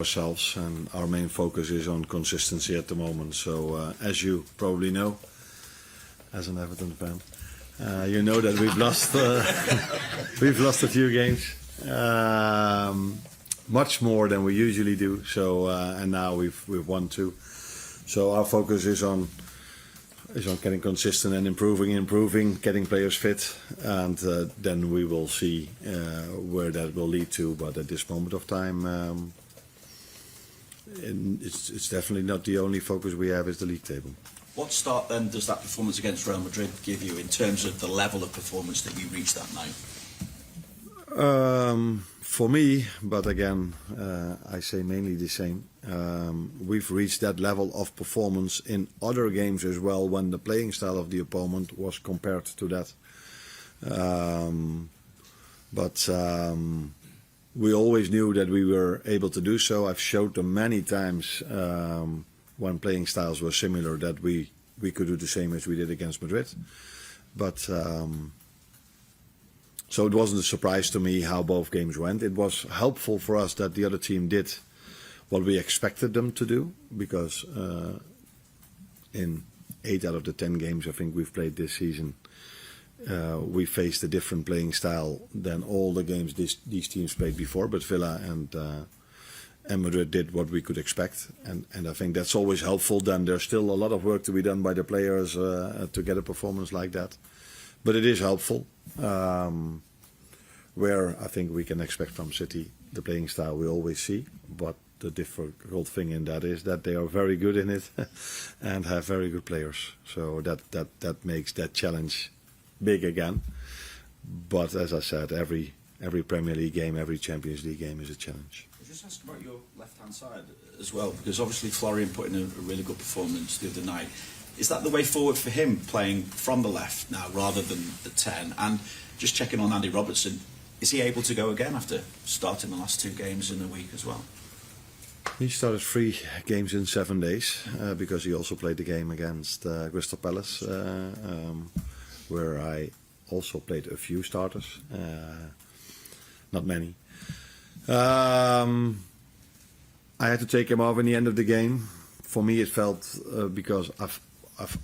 ourselves, and our main focus is on consistency at the moment. So, as you probably know, as an Everton fan, you know that we've lost we've lost a few games, much more than we usually do. So, and now we've won two. So our focus is on getting consistent and improving, getting players fit, and then we will see where that will lead to. But at this moment of time, it's definitely not the only focus we have is the league table. What start then does that performance against Real Madrid give you in terms of the level of performance that you reached that night? For me, but again, I say mainly the same. We've reached that level of performance in other games as well when the playing style of the opponent was compared to that. But we always knew that we were able to do so. I've showed them many times when playing styles were similar that we could do the same as we did against Madrid. But so it wasn't a surprise to me how both games went. It was helpful for us that the other team did what we expected them to do, because in 8 out of the 10 games I think we've played this season, we faced a different playing style than all the games these teams played before. But Villa and Madrid did what we could expect, and I think that's always helpful. Then there's still a lot of work to be done by the players to get a performance like that, but it is helpful. Where I think we can expect from City the playing style we always see, but the difficult thing in that is that they are very good in it and have very good players. So that makes that challenge big again. But as I said, every Premier League game, every Champions League game is a challenge. I'll just ask about your left-hand side as well, because obviously Florian put in a really good performance the other night. Is that the way forward for him, playing from the left now rather than the 10? And just checking on Andy Robertson, is he able to go again after starting the last 2 games in a week as well? He started 3 games in 7 days because he also played the game against Crystal Palace, where I also played a few starters, not many. I had to take him off in the end of the game. For me, it felt because I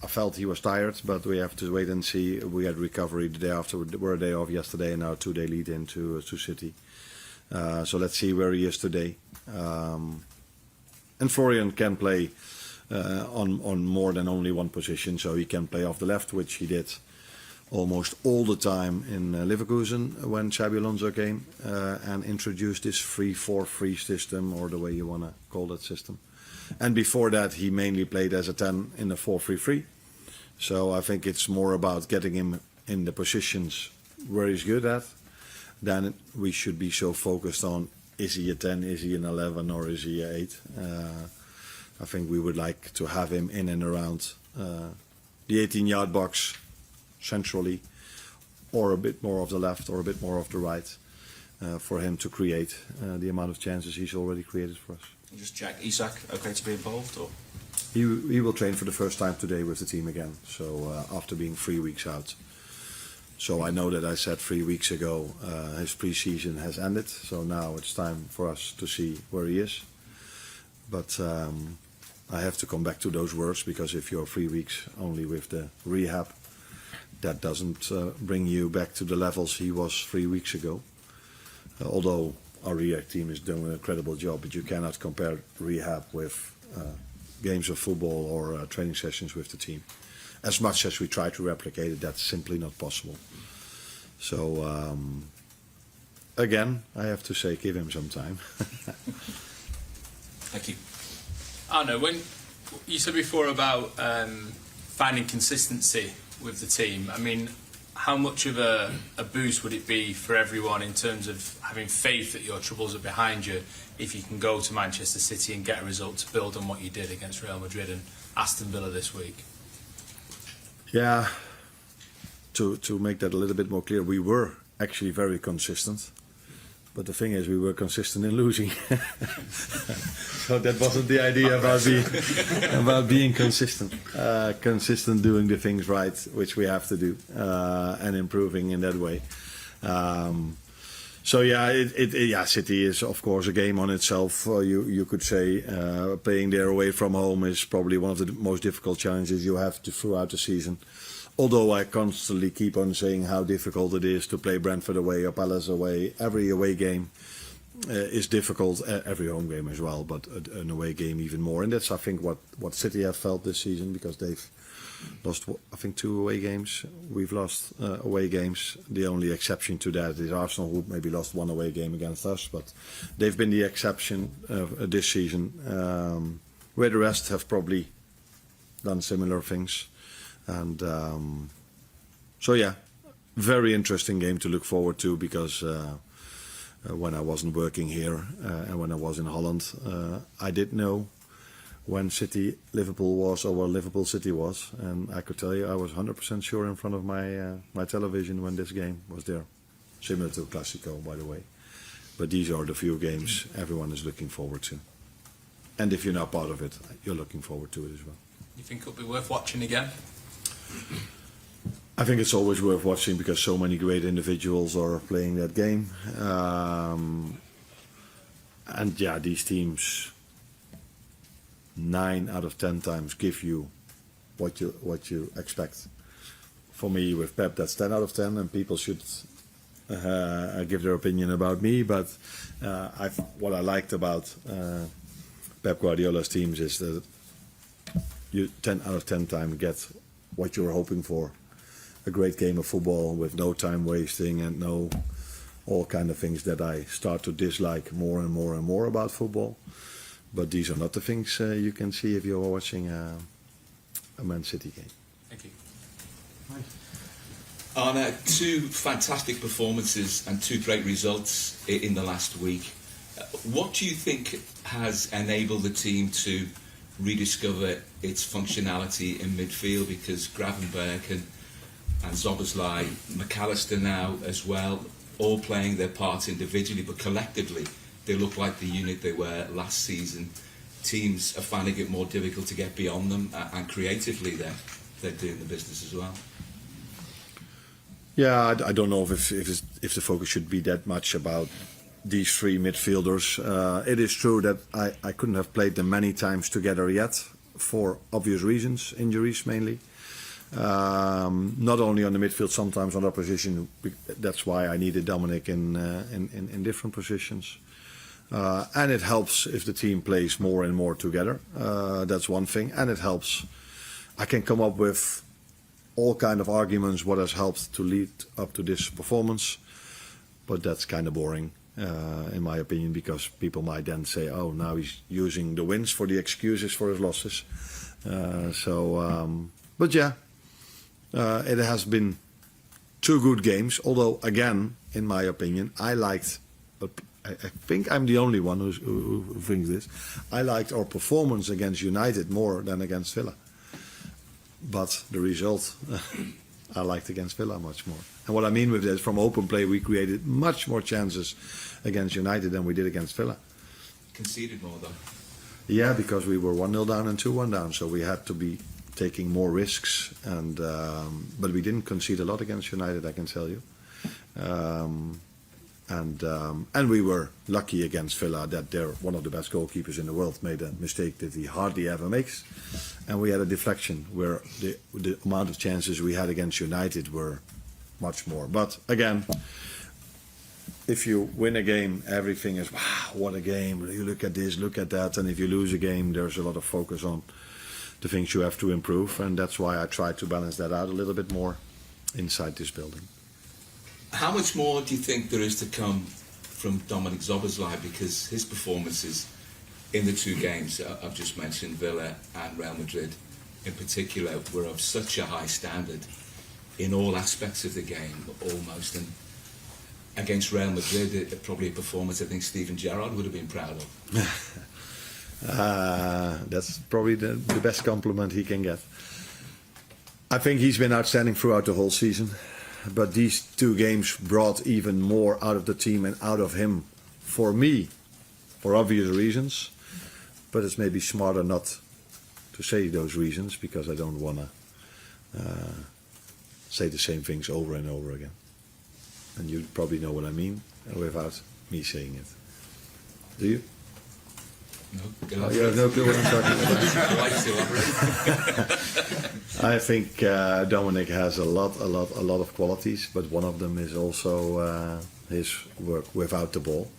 felt he was tired, but we have to wait and see. We had recovery the day after. We were a day off yesterday, and now a 2-day lead into City. So let's see where he is today. And Florian can play on more than only one position, so he can play off the left, which he did almost all the time in Leverkusen when Xabi Alonso came and introduced this 3-4-3 system, or the way you want to call that system. And before that, he mainly played as a 10 in a 4-3-3. So I think it's more about getting him in the positions where he's good at. Then we should be so focused on, is he a 10, is he an 11, or is he a 8? I think we would like to have him in and around the 18-yard box centrally, or a bit more of the left or a bit more of the right, for him to create the amount of chances he's already created for us. Just check, Isak okay to be involved? Or? He will train for the first time today with the team again, so after being 3 weeks out. So I know that I said 3 weeks ago his pre-season has ended, so now it's time for us to see where he is. But I have to come back to those words, because if you're 3 weeks only with the rehab, that doesn't bring you back to the levels he was 3 weeks ago. Although our rehab team is doing an incredible job, but you cannot compare rehab with games of football or training sessions with the team. As much as we try to replicate it, that's simply not possible. So, again, I have to say, give him some time. Thank you. Arne, when you said before about finding consistency with the team, I mean, how much of a boost would it be for everyone in terms of having faith that your troubles are behind you if you can go to Manchester City and get a result to build on what you did against Real Madrid and Aston Villa this week? Yeah, to make that a little bit more clear, we were actually very consistent. But the thing is, we were consistent in losing. So that wasn't the idea about being consistent. Consistent doing the things right, which we have to do, and improving in that way. So yeah, City is of course a game on itself. You could say playing there away from home is probably one of the most difficult challenges you have throughout the season. Although I constantly keep on saying how difficult it is to play Brentford away or Palace away. Every away game is difficult. Every home game as well, but an away game even more. And that's I think what City have felt this season, because they've lost, I think, 2 away games. We've lost away games. The only exception to that is Arsenal, who maybe lost 1 away game against us, but they've been the exception this season, where the rest have probably done similar things. And so yeah, very interesting game to look forward to, because when I wasn't working here and when I was in Holland, I did know when City Liverpool was, or where Liverpool City was, and I could tell you I was 100% sure in front of my television when this game was there. Similar to Classico, by the way. But these are the few games everyone is looking forward to. And if you're not part of it, you're looking forward to it as well. You think it'll be worth watching again? I think it's always worth watching, because so many great individuals are playing that game. And yeah, these teams 9 out of 10 times give you what you expect. For me, with Pep, that's 10 out of 10, and people should give their opinion about me. But what I liked about Pep Guardiola's teams is that you 10 out of 10 times get what you're hoping for. A great game of football with no time wasting and no all kind of things that I start to dislike more and more and more about football. But these are not the things you can see if you're watching a Man City game. Thank you. Arne, 2 fantastic performances and 2 great results in the last week. What do you think has enabled the team to rediscover its functionality in midfield? Because Gravenberch and Szoboszlai, McAllister now as well, all playing their parts individually, but collectively they look like the unit they were last season. Teams are finding it more difficult to get beyond them, and creatively they're doing the business as well. Yeah, I don't know if the focus should be that much about these 3 midfielders. It is true that I couldn't have played them many times together yet, for obvious reasons, injuries mainly. Not only on the midfield, sometimes on the opposition. That's why I needed Dominic in different positions. And it helps if the team plays more and more together. That's one thing, and it helps. I can come up with all kind of arguments what has helped to lead up to this performance, but that's kind of boring, in my opinion, because people might then say, "Oh, now he's using the wins for the excuses for his losses." But yeah. It has been 2 good games, although again, in my opinion, I think I'm the only one who thinks this. I liked our performance against United more than against Villa. But the result, I liked against Villa much more. And what I mean with this, from open play, we created much more chances against United than we did against Villa. Conceded more though. Yeah, because we were 1-0 down and 2-1 down, so we had to be taking more risks, and but we didn't concede a lot against United, I can tell you. And we were lucky against Villa that they're one of the best goalkeepers in the world made a mistake that he hardly ever makes, and we had a deflection where the amount of chances we had against United were much more. But again, if you win a game, everything is, wow, what a game, you look at this, look at that, and if you lose a game, there's a lot of focus on the things you have to improve, and that's why I try to balance that out a little bit more inside this building. How much more do you think there is to come from Dominic Szoboszlai, because his performances in the 2 games I've just mentioned, Villa and Real Madrid in particular, were of such a high standard in all aspects of the game, almost, and against Real Madrid, probably a performance I think Steven Gerrard would have been proud of. That's probably the best compliment he can get. I think he's been outstanding throughout the whole season, but these 2 games brought even more out of the team and out of him, for me, for obvious reasons. But it's maybe smarter not to say those reasons, because I don't want to say the same things over and over again. and you probably know what I mean without me saying it. Do you? No, Oh, you have no clue what I'm talking about. I'd like to elaborate. I think Dominic has a lot of qualities, but one of them is also his work without the ball.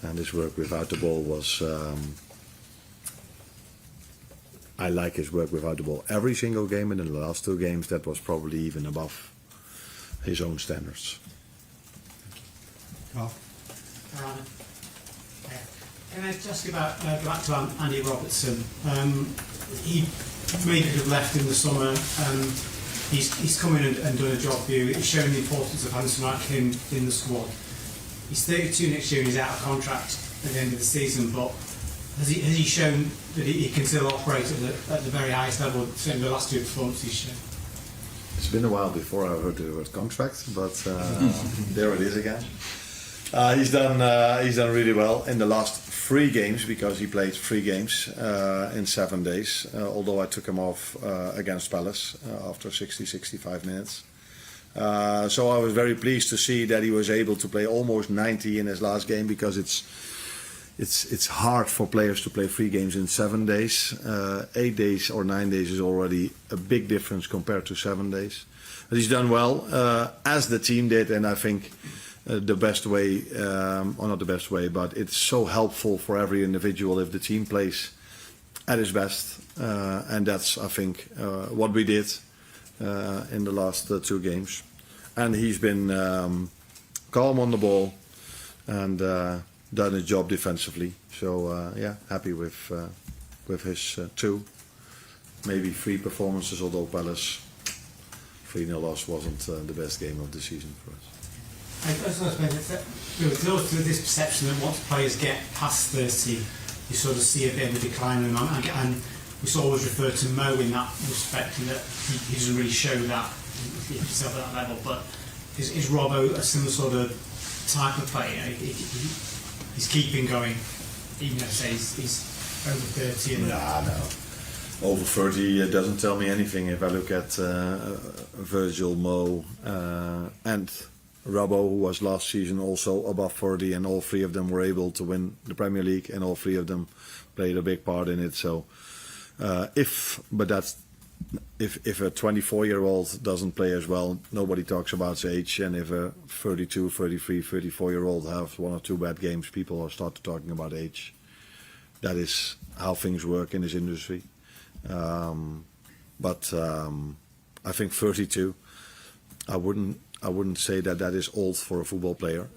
And his work without the ball was, I like his work without the ball. Every single game, and in the last 2 games, that was probably even above his own standards. Carl? Can I just go back to Andy Robertson? He made it have left in the summer. He's come in and done a job for you. He's shown the importance of having someone like him in the squad. He's 32 next year and he's out of contract at the end of the season, but has he shown that he can still operate at the very highest level, certainly the last 2 performances he's shown? It's been a while before I heard the word contract, but there it is again. He's done really well in the last 3 games, because he played 3 games in 7 days, although I took him off against Palace after 65 minutes. So I was very pleased to see that he was able to play almost 90 in his last game, because it's hard for players to play 3 games in 7 days. 8 days or 9 days is already a big difference compared to 7 days. But he's done well, as the team did, and I think the best way, or not the best way, but it's so helpful for every individual if the team plays at its best, and that's, I think, what we did in the last 2 games. And he's been calm on the ball and done his job defensively. So yeah, happy with his 2, maybe 3 performances, although Palace 3-0 loss wasn't the best game of the season for us. I there's also this perception that once players get past 30, you sort of see a bit of a decline in them, and we sort of always refer to Mo in that respect, in that he doesn't really show that himself at that level. But is Robbo a similar sort of type of player? He's keeping going, even though say he's over 30. And No. Over 30 doesn't tell me anything. If I look at Virgil, Mo, and Robbo, who was last season also above 40, and all 3 of them were able to win the Premier League, and all 3 of them played a big part in it. So if a 24-year-old doesn't play as well, nobody talks about his age, and if a 32, 33, 34-year-old have 1 or 2 bad games, people will start talking about age. That is how things work in this industry. But I think 32, I wouldn't say that is old for a football player,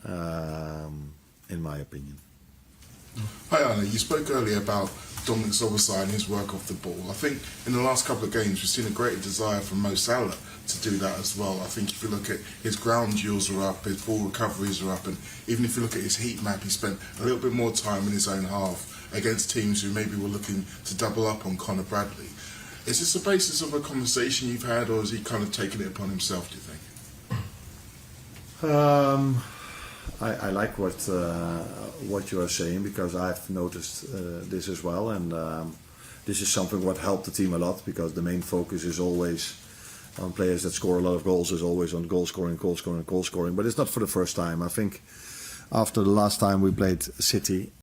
in my opinion. Hi Arne, you spoke earlier about Dominic Szoboszlai and his work off the ball. I think in the last couple of games we've seen a greater desire from Mo Salah to do that as well. I think if you look at his ground duels are up, his ball recoveries are up, and even if you look at his heat map, he spent a little bit more time in his own half against teams who maybe were looking to double up on Conor Bradley. Is this the basis of a conversation you've had, or has he kind of taken it upon himself, do you think? I like what you are saying, because I've noticed this as well, and this is something what helped the team a lot, because the main focus is always on players that score a lot of goals, is always on goal scoring. But it's not for the first time. I think after the last time we played City,